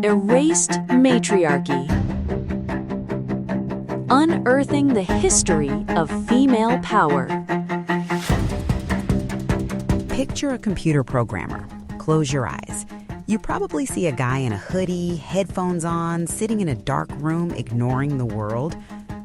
Erased Matriarchy. Unearthing the history of female power. Picture a computer programmer. Close your eyes. You probably see a guy in a hoodie, headphones on, sitting in a dark room, ignoring the world.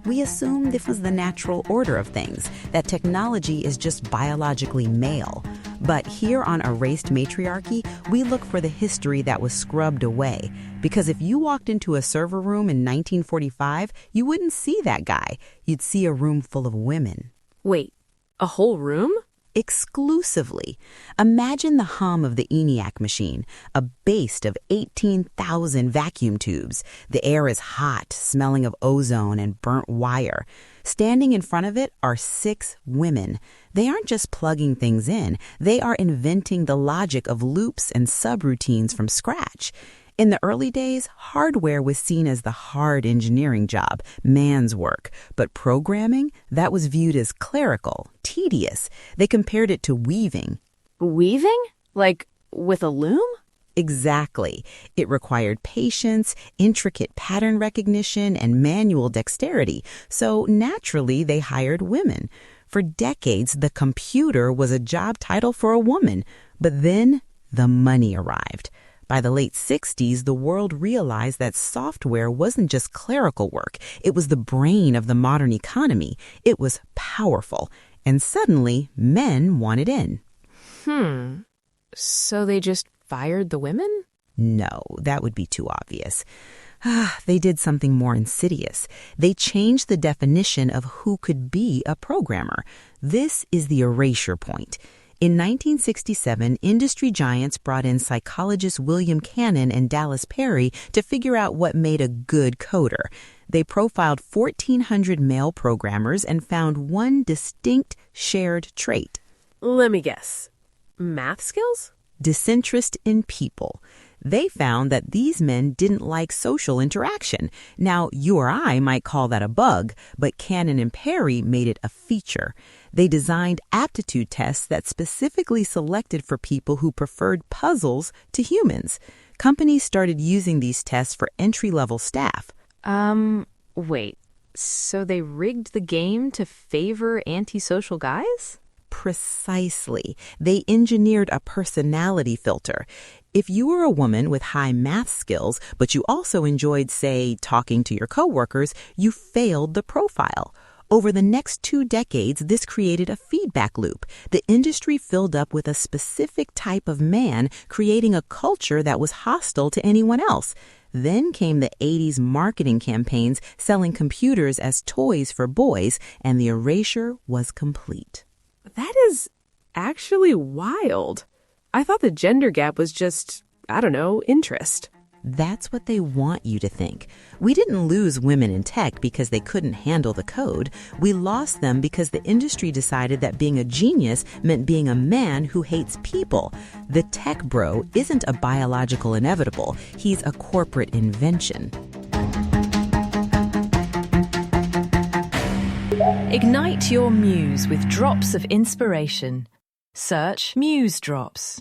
We assume this was the natural order of things, that technology is just biologically male. But here on Erased Matriarchy, we look for the history that was scrubbed away. Because if you walked into a server room in 1945, you wouldn't see that guy. You'd see a room full of women. Wait, a whole room? Exclusively. Imagine the hum of the ENIAC machine, a baste of 18,000 vacuum tubes. The air is hot, smelling of ozone and burnt wire. Standing in front of it are 6 women. They aren't just plugging things in, they are inventing the logic of loops and subroutines from scratch. In the early days, hardware was seen as the hard engineering job, man's work. But programming, that was viewed as clerical, tedious. They compared it to weaving. Weaving? Like with a loom? Exactly. It required patience, intricate pattern recognition, and manual dexterity. So naturally, they hired women. For decades, the computer was a job title for a woman. But then the money arrived. By the late 60s, the world realized that software wasn't just clerical work. It was the brain of the modern economy. It was powerful. And suddenly, men wanted in. So they just fired the women? No, that would be too obvious. They did something more insidious. They changed the definition of who could be a programmer. This is the erasure point. In 1967, industry giants brought in psychologists William Cannon and Dallas Perry to figure out what made a good coder. They profiled 1,400 male programmers and found one distinct shared trait. Let me guess. Math skills? Disinterest in people. They found that these men didn't like social interaction. Now, you or I might call that a bug, but Cannon and Perry made it a feature. They designed aptitude tests that specifically selected for people who preferred puzzles to humans. Companies started using these tests for entry-level staff. Wait. So they rigged the game to favor antisocial guys? Precisely. They engineered a personality filter. If you were a woman with high math skills, but you also enjoyed, say, talking to your coworkers, you failed the profile. Over the next 2 decades, this created a feedback loop. The industry filled up with a specific type of man, creating a culture that was hostile to anyone else. Then came the 80s marketing campaigns selling computers as toys for boys, and the erasure was complete. That is actually wild. I thought the gender gap was just, interest. That's what they want you to think. We didn't lose women in tech because they couldn't handle the code. We lost them because the industry decided that being a genius meant being a man who hates people. The tech bro isn't a biological inevitable. He's a corporate invention. Ignite your muse with drops of inspiration. Search Musedrops.